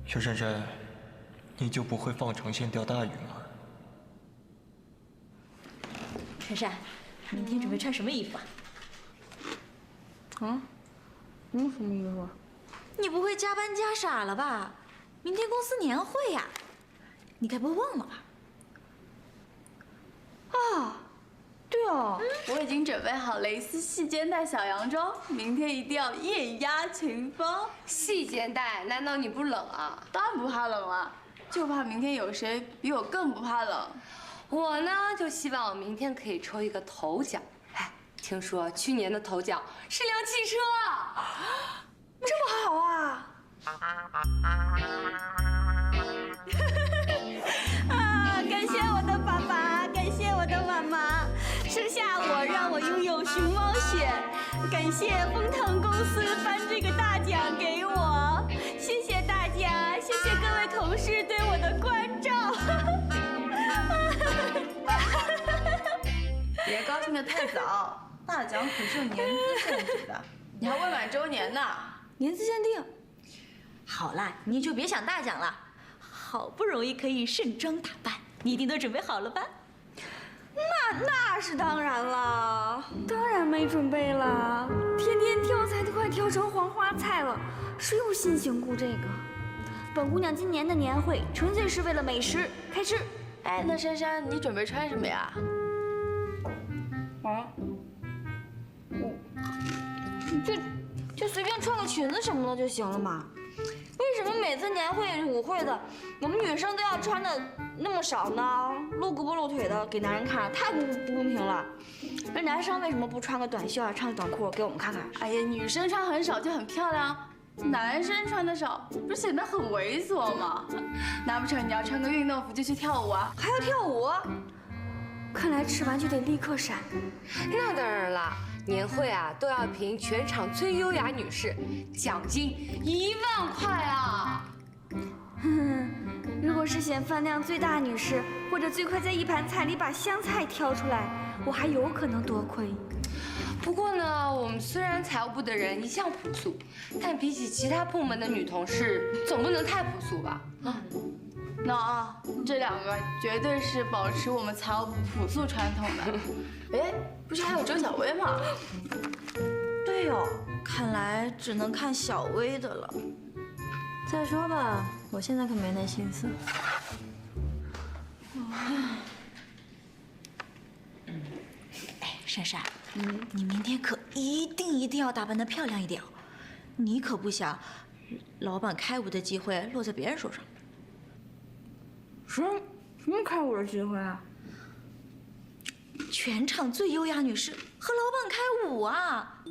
薛珊珊，你就不会放长线钓大鱼吗？珊珊，明天准备穿什么衣服啊？什么衣服？你不会加班加傻了吧？明天公司年会呀，你该不会忘了吧？啊，对哦，我已经准备好蕾丝细肩带小洋装，明天一定要艳压群芳。细肩带，难道你不冷啊？当然不怕冷了，就怕明天有谁比我更不怕冷。我呢，就希望我明天可以抽一个头奖。哎，听说去年的头奖是辆汽车，这么好啊！啊！感谢我的爸爸，感谢我的妈妈，生下我让我拥有熊猫血。感谢丰腾公司颁这个大奖给我，谢谢大家，谢谢各位同事对我的关照。别高兴得太早，大奖可是有年资限制的，你还未满周年呢。年资限定。好啦，你就别想大奖了，好不容易可以盛装打扮，你一定都准备好了吧？那是当然了，当然没准备了。天天挑菜都快挑成黄花菜了，谁有心情顾这个？本姑娘今年的年会纯粹是为了美食，开吃。哎，那珊珊，你准备穿什么呀？就随便穿个裙子什么的就行了嘛。为什么每次年会舞会的，我们女生都要穿的那么少呢？露胳膊露腿的给男人看，太不公平了。那男生为什么不穿个短袖啊，穿个短裤给我们看看？哎呀，女生穿很少就很漂亮，男生穿的少不是显得很猥琐吗？难不成你要穿个运动服就去跳舞啊？还要跳舞？看来吃完就得立刻闪。那当然啦。年会啊，都要评全场最优雅女士，奖金1万块啊！如果是选饭量最大女士，或者最快在一盘菜里把香菜挑出来，我还有可能多亏。不过呢，我们虽然财务部的人一向朴素，但比起其他部门的女同事，总不能太朴素吧？那这两个绝对是保持我们财务部朴素传统的。哎，不是还有周小薇吗？对哦，看来只能看小薇的了。再说吧，我现在可没那心思。哎，珊珊，你明天可一定要打扮得漂亮一点哦。你可不想老板开舞的机会落在别人手上。什么开舞的机会啊？全场最优雅女士和老板开舞啊！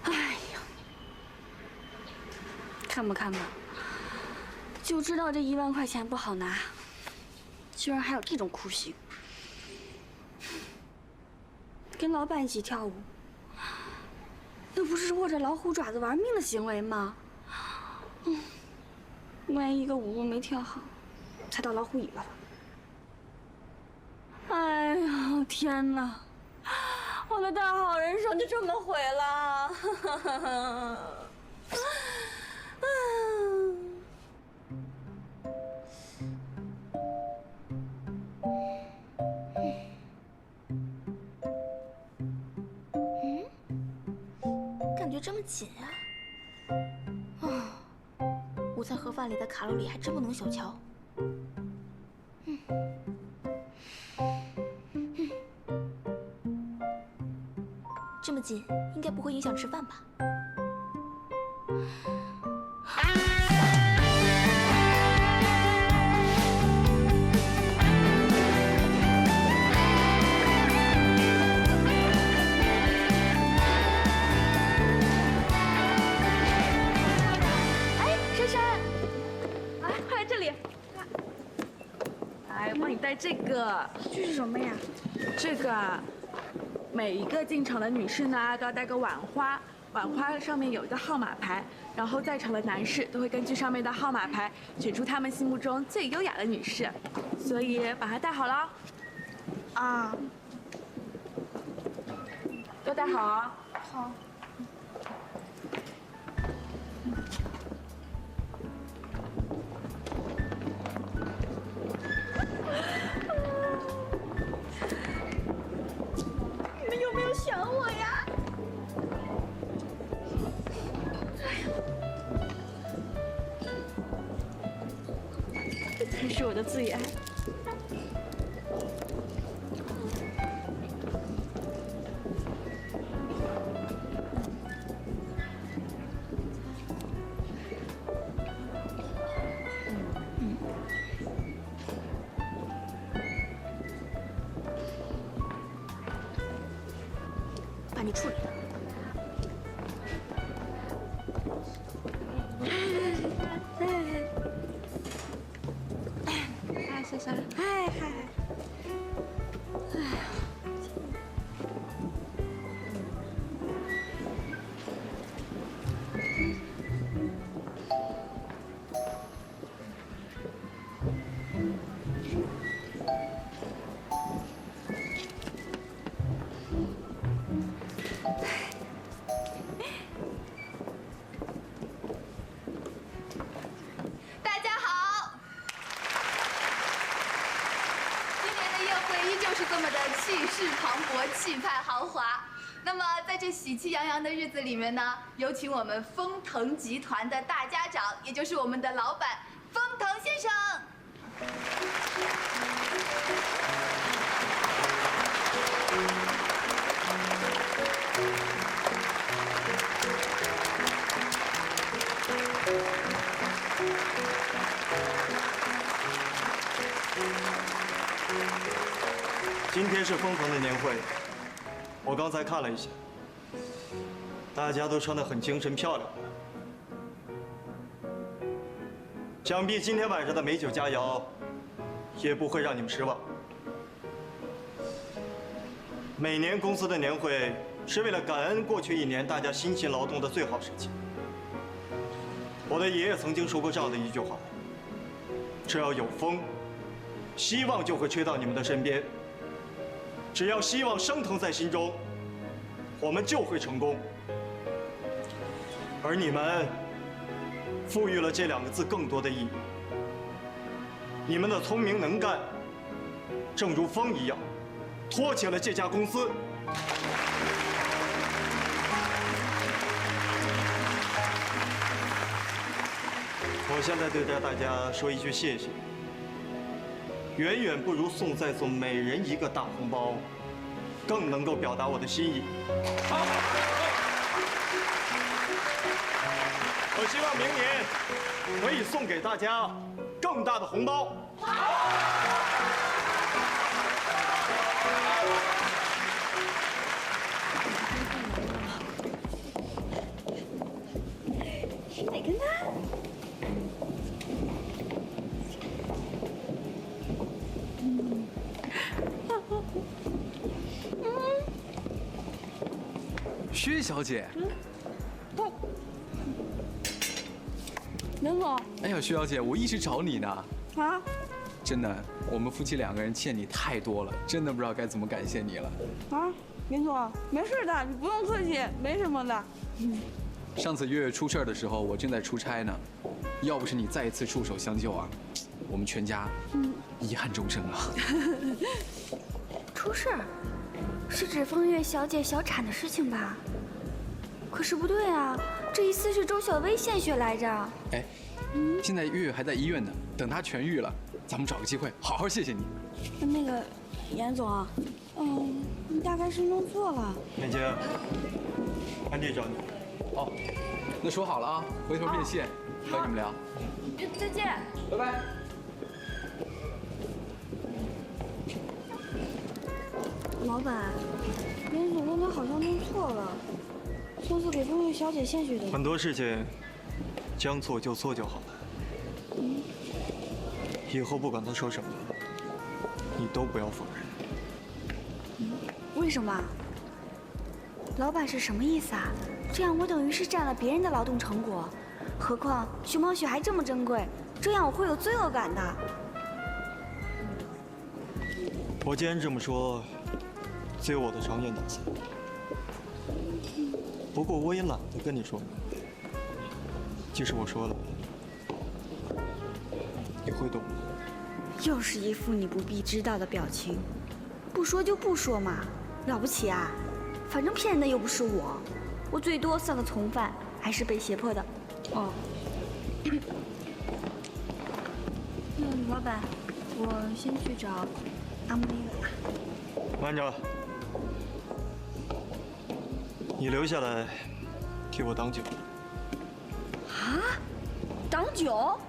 哎呀，看吧，就知道这1万块钱不好拿，居然还有这种酷刑。跟老板一起跳舞，那不是握着老虎爪子玩命的行为吗？万一一个舞步没跳好，踩到老虎尾巴了。哎呀，天哪！我的大好人生就这么毁了。感觉这么紧啊！午餐盒饭里的卡路里还真不能小瞧。这么紧，应该不会影响吃饭吧？带这个，这是什么呀？这个啊，每一个进场的女士呢都要带个碗花，碗花上面有一个号码牌，然后在场的男士都会根据上面的号码牌选出他们心目中最优雅的女士，所以把它带好了。啊，要戴好啊。好。你们有没有想我呀？这才是我的最爱。把你处理了。哎，珊珊，嗨嗨。大家好，今年的宴会依旧是这么的气势磅礴、气派豪华。那么在这喜气洋洋的日子里面呢，有请我们丰腾集团的大家长，也就是我们的老板丰腾先生。今天是丰腾的年会，我刚才看了一下，大家都穿得很精神漂亮。想必今天晚上的美酒佳肴，也不会让你们失望。每年公司的年会是为了感恩过去一年大家辛勤劳动的最好时机。我的爷爷曾经说过这样的一句话：只要有风，希望就会吹到你们的身边。只要希望升腾在心中，我们就会成功。而你们赋予了这两个字更多的意义。你们的聪明能干，正如风一样，托起了这家公司。我现在对着大家说一句谢谢，远远不如再送每人一个大红包，更能够表达我的心意。好，我希望明年可以送给大家更大的红包。哪个呢？薛小姐，袁总哎呀，薛小姐，我一直找你呢。啊，真的，我们夫妻两个人欠你太多了，真的不知道该怎么感谢你了。啊，袁总，没事的，你不用客气，没什么的。上次月月出事儿的时候，我正在出差呢，要不是你再一次出手相救啊，我们全家遗憾终生啊。出事儿？是指风月小姐小产的事情吧？可是不对啊，这疑似是周小薇献血来着。哎，现在月月还在医院呢，等她痊愈了，咱们找个机会好好谢谢你。那个，严总，你大概是弄错了。美姐，安迪找你。哦，那说好了啊，回头变现，和你们聊。再见。拜拜。老板，严总刚才好像弄错了，上次给风月小姐献血的。很多事情，将错就错就好了。以后不管他说什么，你都不要否认。为什么？老板是什么意思啊？这样我等于是占了别人的劳动成果，何况熊猫血还这么珍贵，这样我会有罪恶感的。我既然这么说，自有我的长远打算。不过我也懒得跟你说。即使我说了，你会懂的。又是一副你不必知道的表情，不说就不说嘛，了不起啊？反正骗人的又不是我，我最多算个从犯，还是被胁迫的。哦。老板，我先去找阿木那个。慢着，你留下来替我挡酒。啊？挡酒？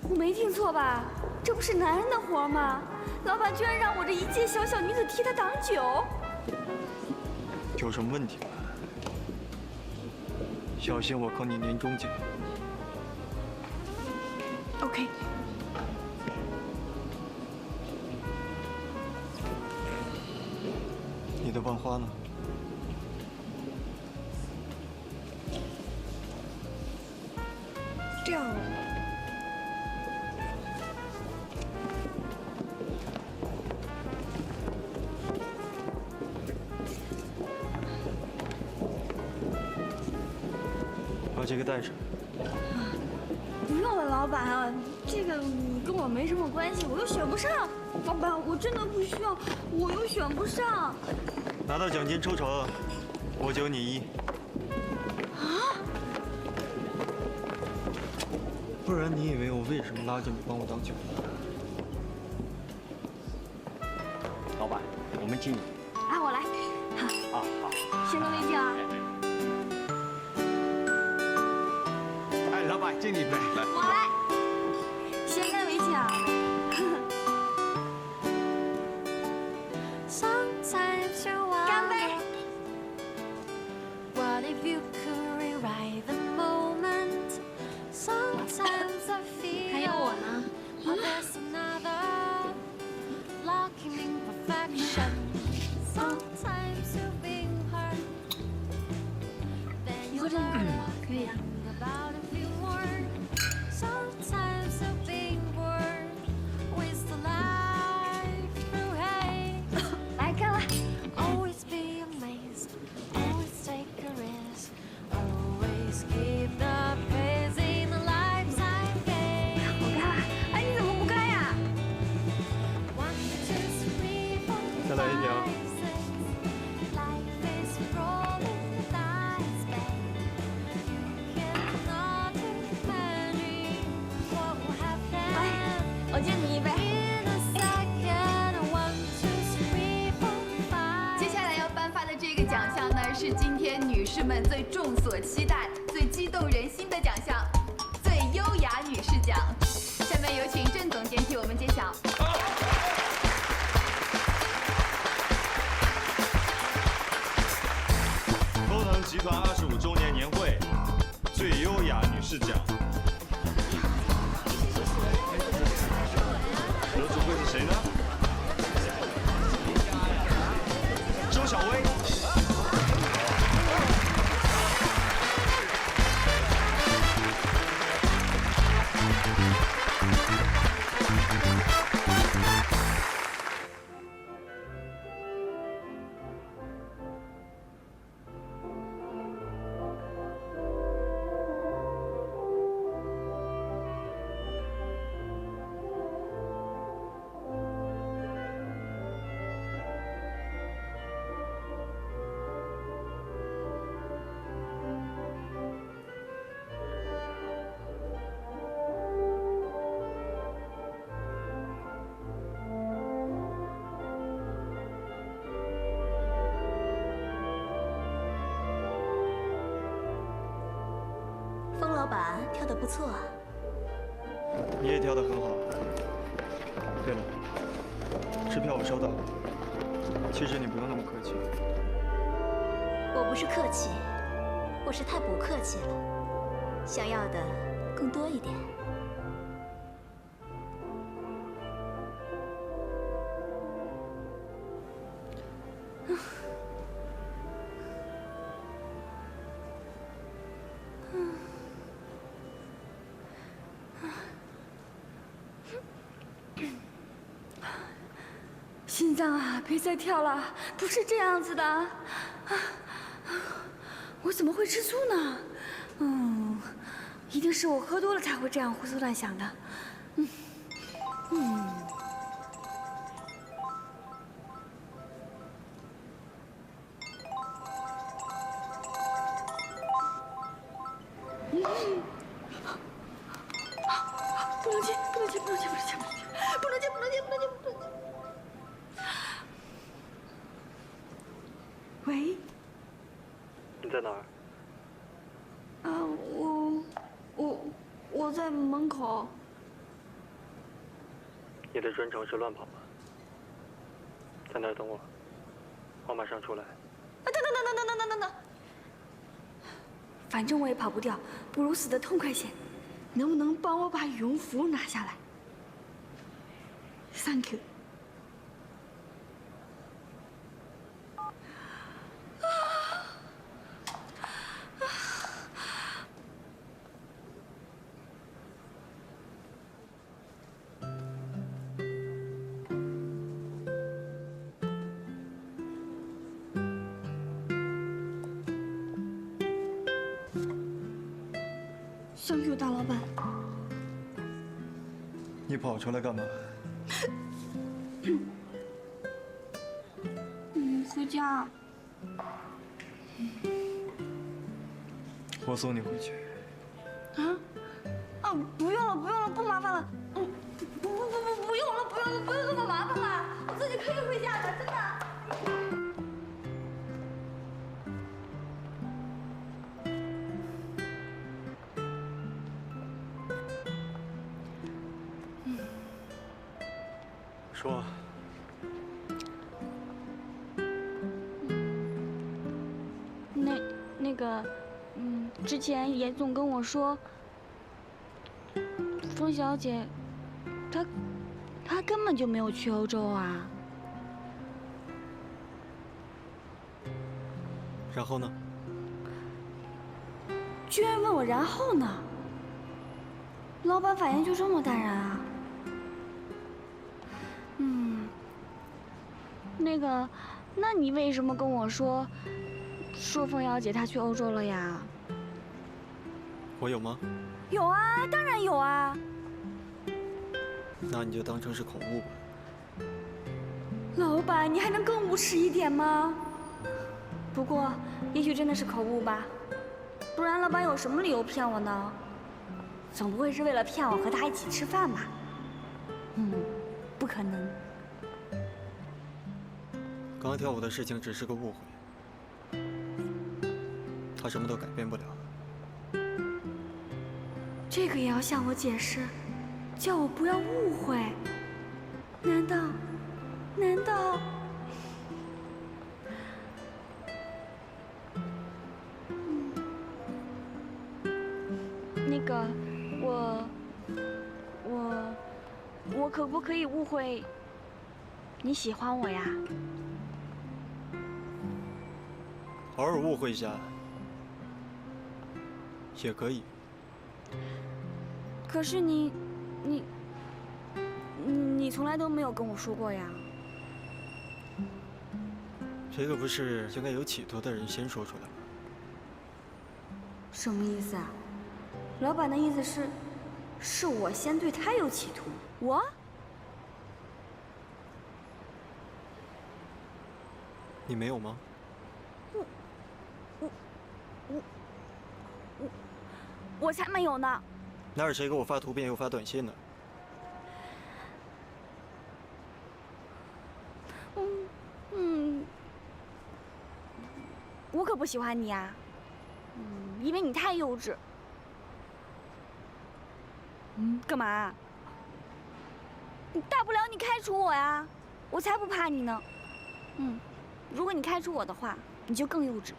我没听错吧？这不是男人的活吗？老板居然让我这一介小小女子替他挡酒，有什么问题吗？小心我扣你年终奖。OK。你的万花呢？掉了。把这个带上。不用了，老板啊，这个跟我没什么关系，我又选不上。老板，我真的不需要，我又选不上。拿到奖金抽成，我9你1。啊？不然你以为我为什么拉着你帮我挡酒？老板，我们敬你。啊，我来。好。好。先干为敬啊。哎，老板，敬你一杯，来。我来。先干为敬啊。干杯！还有我呢。以后这样可以啊。来，干了。再来一瓶。我敬你一杯。接下来要颁发的这个奖项呢，是今天女士们最众所期待、最激动人心的奖项——最优雅女士奖。下面有请郑总监替我们揭晓。丰腾集团25周年年会最优雅女士奖，得主会是谁呢？周小薇。风老板跳得不错啊。你也跳得很好。对了，支票我收到了。其实你不用那么客气。我不是客气，我是太不客气了，想要的更多一点。心脏啊，别再跳了，不是这样子的。我怎么会吃醋呢？一定是我喝多了才会这样胡思乱想的。不能接，不能接，不能接，不能接，不能接，不能接，不能接，不能接，不能接。喂？你在哪儿？我在门口。你的专长是乱跑吗？在那儿等我，我马上出来。等，反正我也跑不掉，不如死得痛快些。能不能帮我把羽绒服拿下来 ？Thank you。Thank you，大老板。你跑出来干嘛？回家。我送你回去。不用了，不用了，不麻烦了。不用了，不用了，不用这么麻烦了，我自己可以回家的，真的。说。那个，之前严总跟我说，风小姐，她根本就没有去欧洲啊。然后呢？居然问我然后呢？老板反应就这么淡然啊？那个，那你为什么跟我说凤瑶姐她去欧洲了呀？我有吗？有啊，当然有啊。那你就当成是口误吧。老板，你还能更无耻一点吗？不过，也许真的是口误吧，不然老板有什么理由骗我呢？总不会是为了骗我和他一起吃饭吧？不可能。刚刚跳舞的事情只是个误会，他什么都改变不了。这个也要向我解释，叫我不要误会？难道？那个，我可不可以误会你喜欢我呀？偶尔误会一下也可以。可是你从来都没有跟我说过呀。这个不是应该有企图的人先说出来吗？什么意思啊？老板的意思是我先对他有企图。我？你没有吗？我才没有呢！那是谁给我发图片又发短信呢？我可不喜欢你啊！因为你太幼稚。干嘛？大不了你开除我呀，我才不怕你呢。如果你开除我的话，你就更幼稚。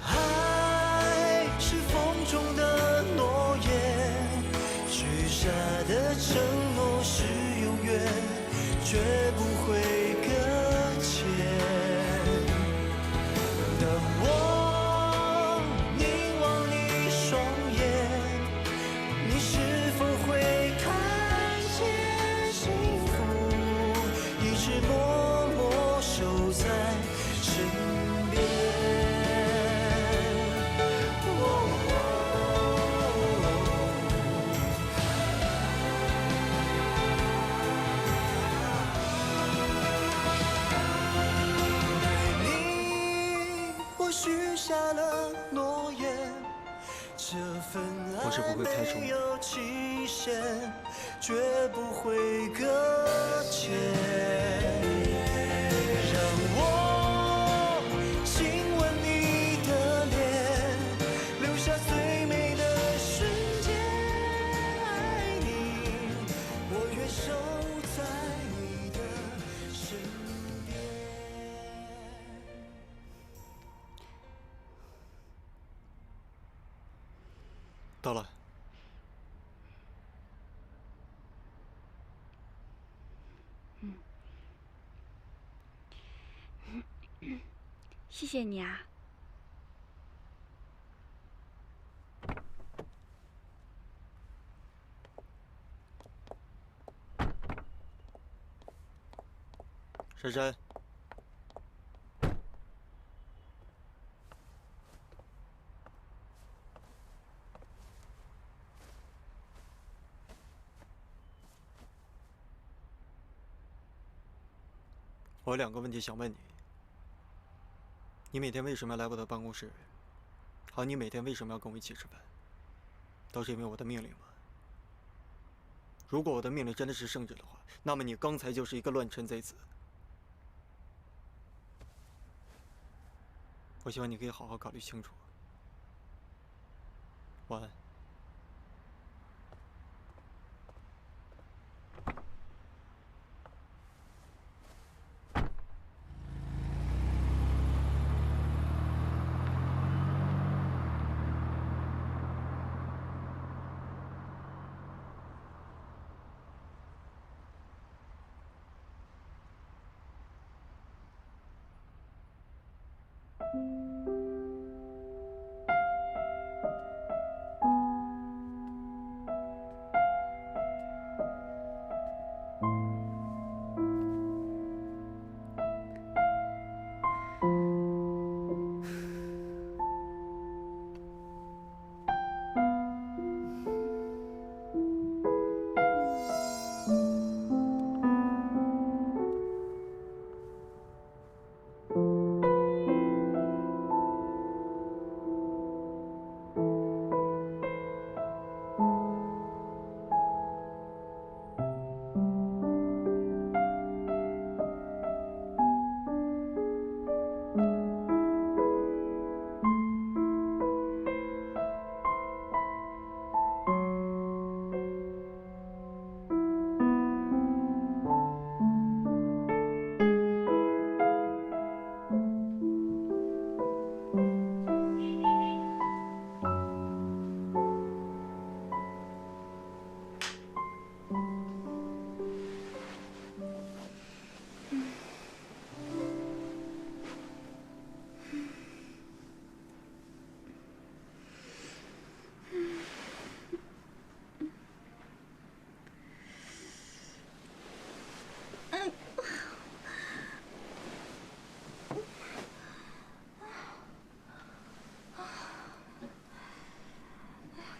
爱是风中的诺言，许下的承诺是永远，绝不会搁浅。当我凝望你双眼，你是否会看见幸福一直默默收藏？我许下了诺言，这份爱没有期限，绝不会搁浅。让我亲吻你的脸，留下最美的瞬间。爱你，我愿守在你的身边。到了。谢谢你啊。珊珊，我有2个问题想问你。你每天为什么要来我的办公室？还有你每天为什么要跟我一起吃饭？都是因为我的命令吗？如果我的命令真的是圣旨的话，那么你刚才就是一个乱臣贼子。我希望你可以好好考虑清楚。晚安。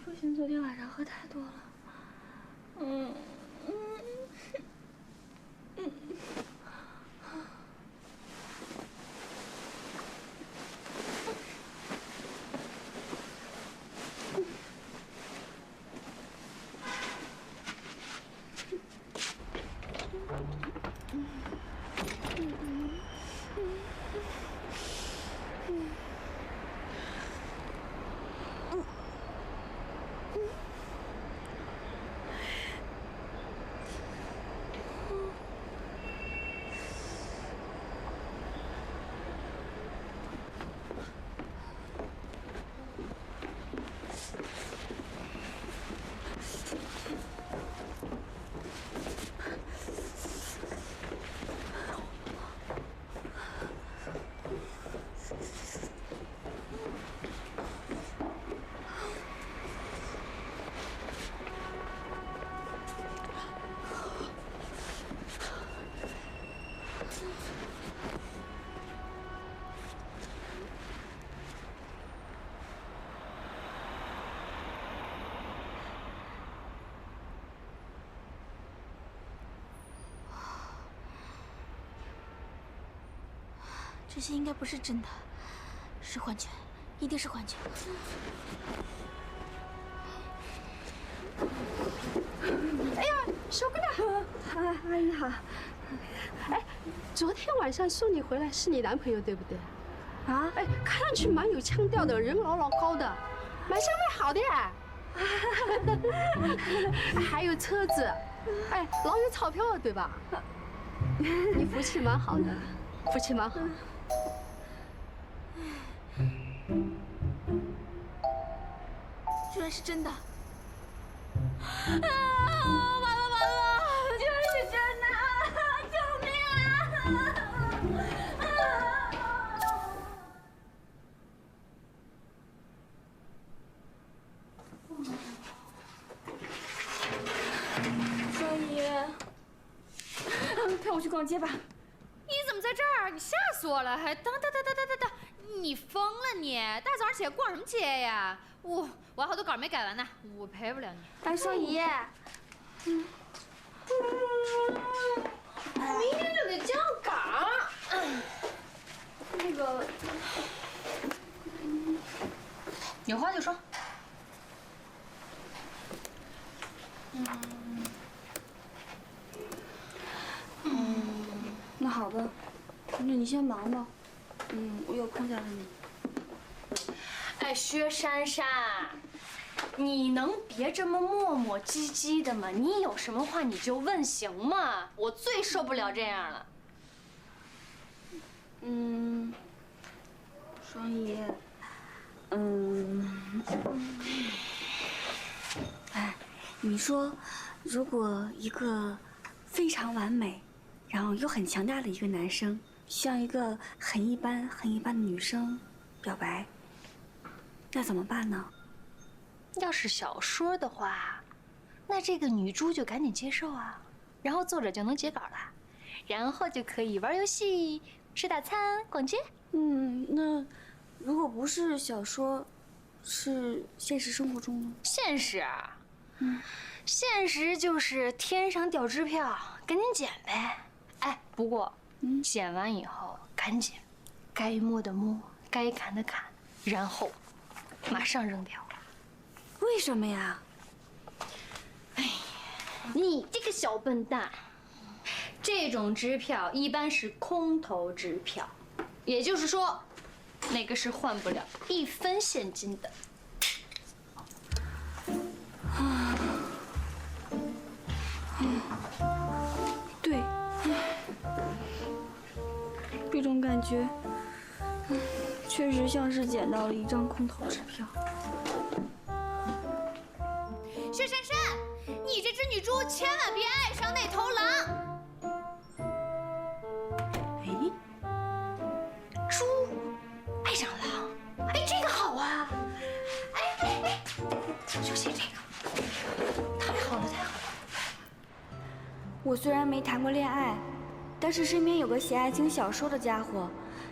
不行，昨天晚上喝太多了。这些应该不是真的，是幻觉，一定是幻觉。哎呀，小姑娘，阿姨好。哎，昨天晚上送你回来是你男朋友对不对？啊？哎，看上去蛮有腔调的，人老高的，蛮相对好的呀。还有车子，哎，老有钞票对吧？你福气蛮好的，福气蛮好。居然是真的！完了完了，居然是真的！救命啊！双姨，陪我去逛街吧。你怎么在这儿？你吓死我了！还等，你疯了你！大早上起来逛什么街呀？我还好多稿没改完呢，我陪不了你。哎，双姨，明天就得交稿。那个，有话就说。那好吧，那你先忙吧。我有空再问你。哎，薛珊珊，你能别这么磨磨唧唧的吗？你有什么话你就问行吗？我最受不了这样了。双姨，哎，你说，如果一个非常完美，然后又很强大的一个男生，向一个很一般的女生表白，那怎么办呢？要是小说的话，那这个女猪就赶紧接受啊，然后作者就能截稿了，然后就可以玩游戏、吃大餐、逛街。那如果不是小说，是现实生活中呢？现实啊，现实就是天上掉支票，赶紧捡呗。哎，不过，剪完以后赶紧，该摸的摸，该砍的砍，然后马上扔掉。为什么呀？哎呀，你这个小笨蛋！这种支票一般是空头支票，也就是说，那个是换不了1分现金的。对，这种感觉，确实像是捡到了一张空头支票。薛珊珊，你这只女猪千万别爱上那头狼。猪爱上狼，哎，这个好啊！哎，就写这个，太好了，太好了！我虽然没谈过恋爱，但是身边有个写爱情小说的家伙，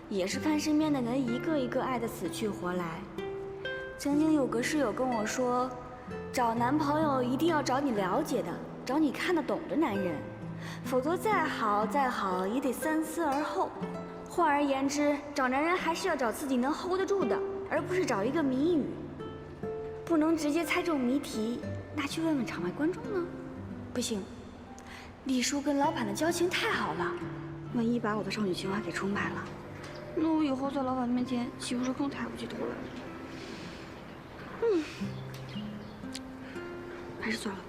也是看身边的人一个一个爱得死去活来。曾经有个室友跟我说，找男朋友一定要找你了解的、找你看得懂的男人，否则再好也得三思而后。换而言之，找男人还是要找自己能 hold 得住的，而不是找一个谜语。不能直接猜中谜题，那去问问场外观众呢？不行，李叔跟老板的交情太好了，万一把我的少女情怀给出卖了，那我以后在老板面前岂不是更抬不起头来？还是算了吧。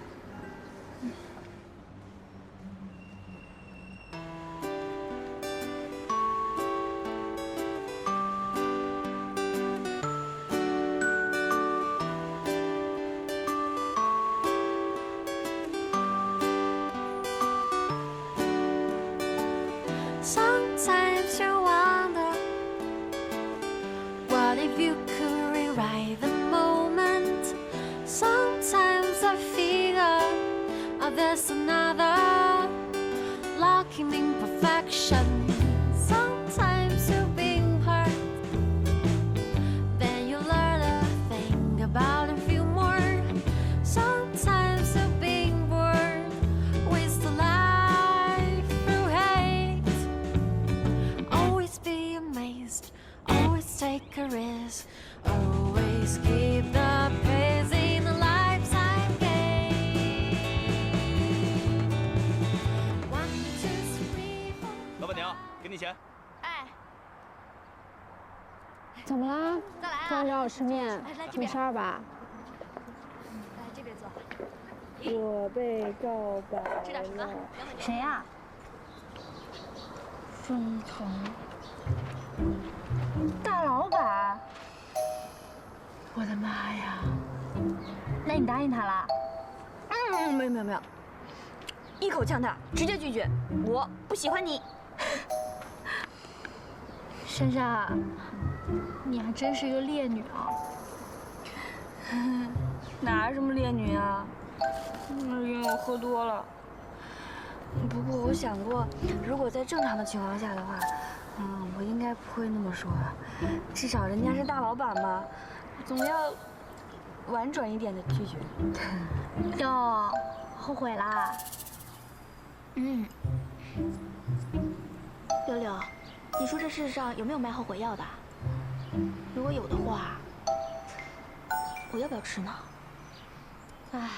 Sometimes you wonder, what if you could rewrite the moment? Sometimes I figure, oh, there's another lacking in perfection. Sometimes you've been hurt, then you learn to think about it, feel more. Sometimes you've been bored with the life through hate. Always be amazed, always take a risk. Please keep the praising the lives I gave. 1, 2, 3, 4. 老板娘，给你钱。哎，怎么啦？再来啊！突然找我吃面，没来这边，事儿吧？来这边坐。我被告白了。吃点什么？谁呀？风腾。大老板。我的妈呀！那你答应他了？没有，一口呛他，直接拒绝。我不喜欢你。珊珊，你还真是一个烈女啊！哪什么烈女啊？那是因为我喝多了。不过我想过，如果在正常的情况下的话，我应该不会那么说。至少人家是大老板嘛，总要婉转一点的拒绝。哟，后悔啦？六六，你说这世上有没有卖后悔药的？如果有的话，我要不要吃呢？唉，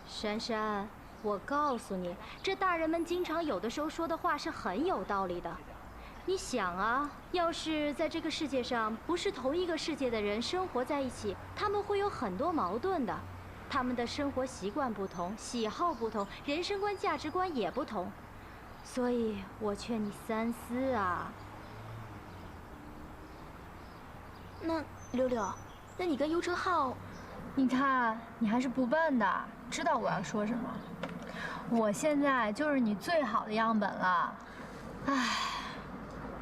珊珊，我告诉你，这大人们经常有的时候说的话是很有道理的。你想啊，要是在这个世界上不是同一个世界的人生活在一起，他们会有很多矛盾的。他们的生活习惯不同，喜好不同，人生观、价值观也不同。所以我劝你三思啊。那六六，那你跟尤成浩，你看你还是不笨的，知道我要说什么。我现在就是你最好的样本了，唉，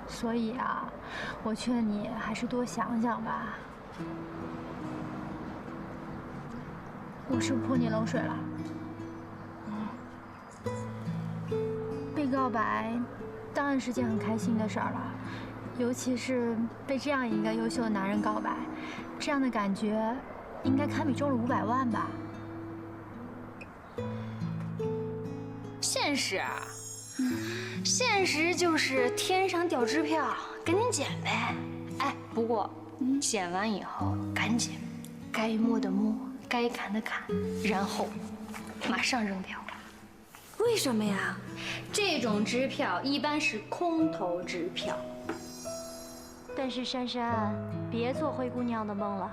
所以啊，我劝你还是多想想吧。我是不是泼你冷水了？被告白当然是件很开心的事儿了，尤其是被这样一个优秀的男人告白，这样的感觉应该堪比中了500万吧。现实啊，现实就是天上掉支票，赶紧捡呗。哎，不过捡完以后赶紧，该摸的摸，该砍的砍，然后马上扔掉。为什么呀？这种支票一般是空头支票。但是珊珊，别做灰姑娘的梦了。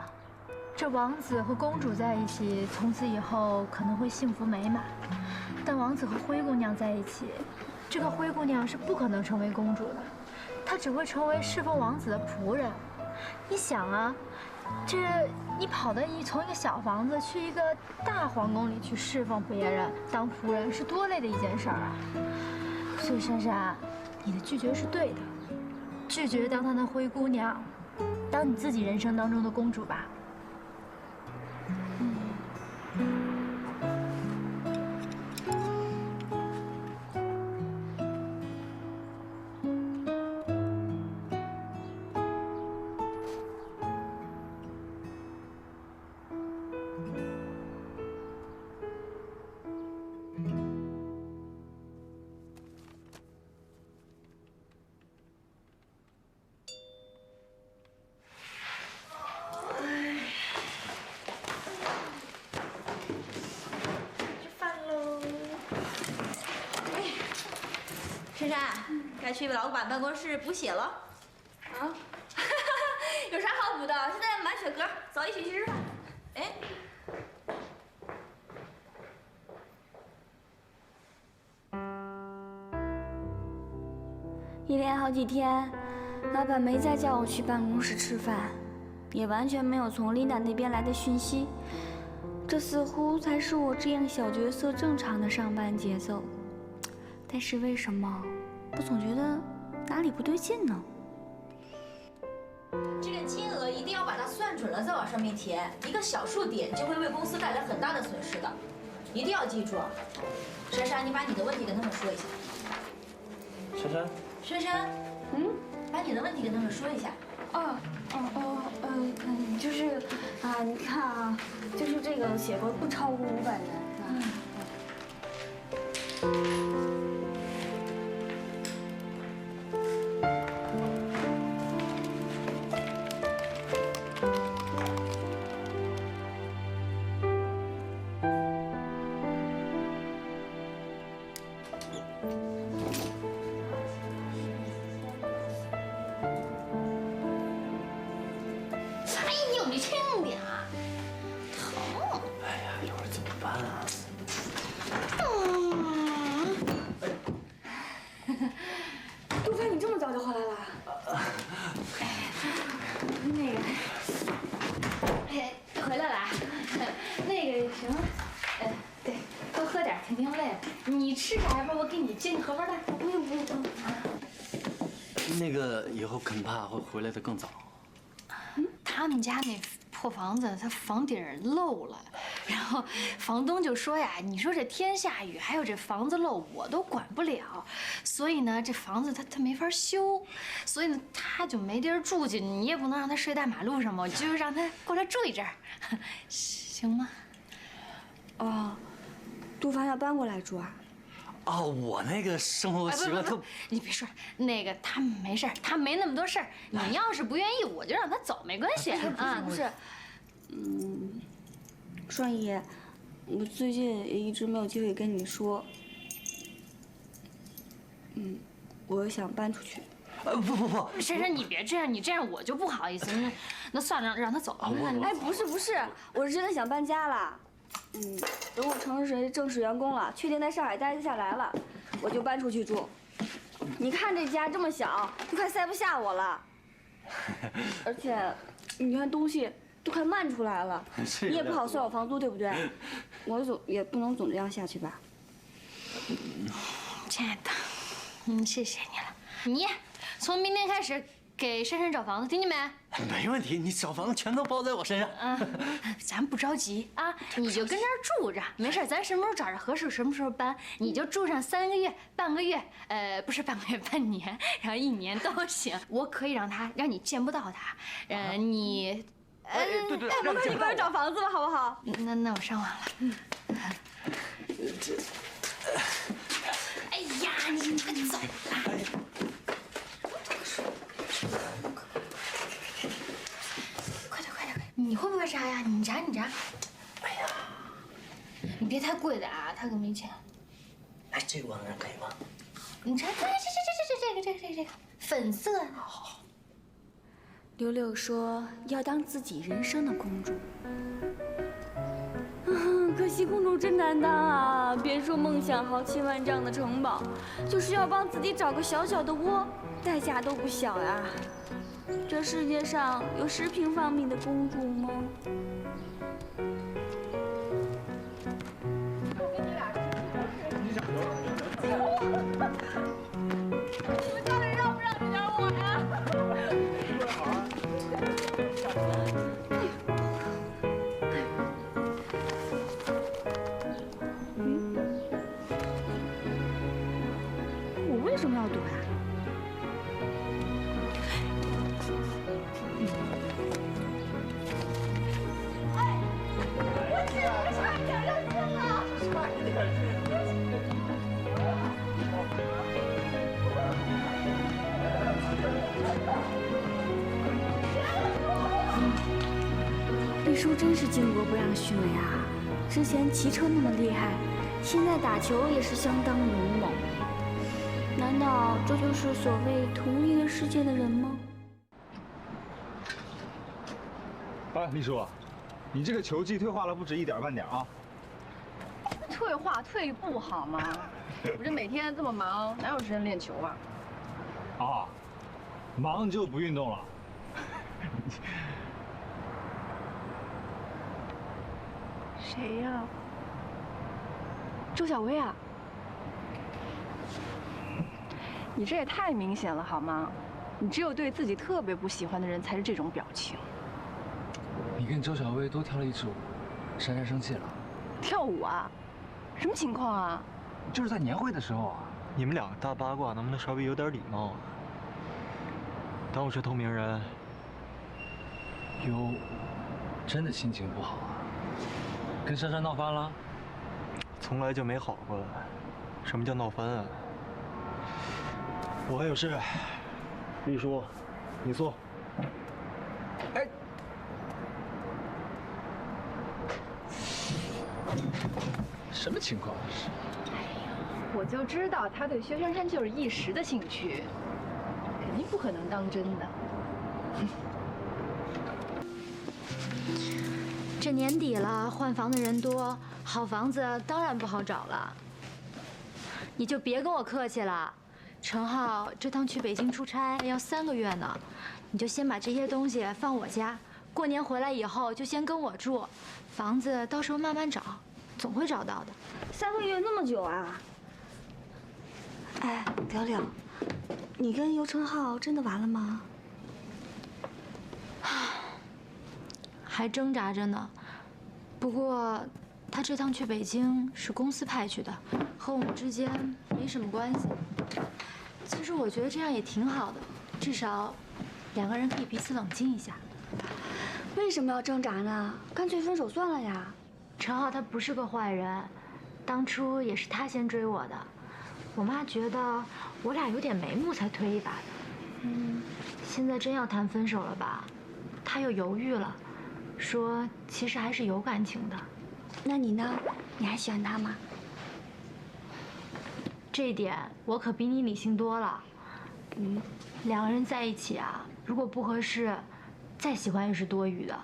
这王子和公主在一起，从此以后可能会幸福美满。但王子和灰姑娘在一起，这个灰姑娘是不可能成为公主的，她只会成为侍奉王子的仆人。你想啊，这你从一个小房子去一个大皇宫里去侍奉别人当仆人，是多累的一件事儿啊！所以珊珊，你的拒绝是对的，拒绝当她的灰姑娘，当你自己人生当中的公主吧。珊珊，该去老板办公室补血了。啊，有啥好补的？现在满血格，走，一起去吃饭。哎，一连好几天，老板没再叫我去办公室吃饭，也完全没有从琳达那边来的讯息。这似乎才是我这样小角色正常的上班节奏。但是为什么我总觉得哪里不对劲呢？这个金额一定要把它算准了再往上面填，一个小数点就会为公司带来很大的损失的，一定要记住。珊珊，你把你的问题跟他们说一下。珊珊，珊珊，把你的问题跟他们说一下。就是啊，你看啊，就是这个血格不超过500人。你轻点啊，疼。哎呀，一会儿怎么办啊？杜帆，你这么早就回来了？那个，回来了啊。那个什么，对，多喝点，肯定累了。你吃啥吧？我给你煎荷包蛋。不用。那个以后恐怕会回来的更早。他们家那破房子，它房顶漏了，然后房东就说呀：“你说这天下雨，还有这房子漏，我都管不了。所以呢，这房子他没法修，所以呢，他就没地儿住去。你也不能让他睡大马路上嘛，我就让他过来住一阵儿，行吗？”哦，杜帆要搬过来住啊？哦，我那个生活习惯特……你别说，那个他没事儿，他没那么多事儿。你要是不愿意，我就让他走，没关系啊。不是，双姨，我最近也一直没有机会跟你说，我想搬出去。不，珊珊，你别这样，你这样我就不好意思。那算了，让他走吧。哎，不是，我是真的想搬家了。等我成为正式员工了，确定在上海待得下来了，我就搬出去住。你看这家这么小，都快塞不下我了。而且，你看东西都快漫出来了，你也不好算我房租，对不对？我也不能总这样下去吧。亲爱的，谢谢你了。你从明天开始给珊珊找房子，听见没？没问题，你找房子全都包在我身上。咱不着急啊，你就跟这儿住着，没事，咱什么时候找着合适，什么时候搬，你就住上3个月、半个月，不是半个月，半年，然后1年都行。我可以让你见不到他，你，对，麻烦你帮我找房子了，好不好？那我上网了。哎呀，你快走吧。你会不会扎呀？你扎。哎呀，你别太贵的啊，他可没钱。哎，这个玩意儿可以吗？你扎这个粉色的。好。柳柳说要当自己人生的公主。可惜公主真难当啊！别说梦想豪气万丈的城堡，就是要帮自己找个小小的窝，代价都不小呀。这世界上有10平方米的公主吗？你们到底让不让着点我呀？我为什么要躲呀？丽叔真是巾帼不让须眉啊！之前骑车那么厉害，现在打球也是相当勇猛。难道这就是所谓同一个世界的人吗？哎，丽叔，你这个球技退化了不止一点半点啊！退化退步好吗？我这每天这么忙，哪有时间练球啊？啊，忙就不运动了。谁呀？周小薇啊？你这也太明显了好吗？你只有对自己特别不喜欢的人才是这种表情。你跟周小薇多跳了一支舞，珊珊生气了。跳舞啊？什么情况啊？就是在年会的时候啊。你们两个大八卦能不能稍微有点礼貌啊？当我是透明人。哟，真的心情不好啊？跟珊珊闹翻了？从来就没好过。什么叫闹翻啊？我还有事。丽叔，你坐。哎。什么情况这是？我就知道他对薛珊珊就是一时的兴趣，肯定不可能当真的。这年底了，换房的人多，好房子当然不好找了。你就别跟我客气了，陈浩这趟去北京出差要3个月呢，你就先把这些东西放我家，过年回来以后就先跟我住，房子到时候慢慢找，总会找到的。3个月那么久啊？哎，聊聊，你跟尤承浩真的完了吗？还挣扎着呢。不过，他这趟去北京是公司派去的，和我们之间没什么关系。其实我觉得这样也挺好的，至少2个人可以彼此冷静一下。为什么要挣扎呢？干脆分手算了呀。陈浩他不是个坏人，当初也是他先追我的。我妈觉得我俩有点眉目才推一把的。现在真要谈分手了吧，他又犹豫了，说其实还是有感情的。那你呢？你还喜欢他吗？这一点我可比你理性多了。2个人在一起啊，如果不合适，再喜欢也是多余的。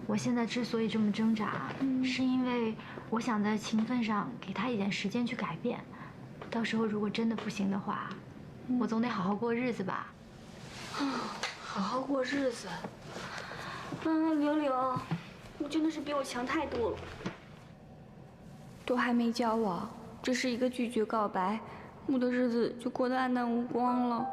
我现在之所以这么挣扎，是因为我想在情分上给他一点时间去改变。到时候如果真的不行的话，我总得好好过日子吧。好好过日子。柳柳，你真的是比我强太多了。都还没交往，只是一个拒绝告白，我的日子就过得黯淡无光了。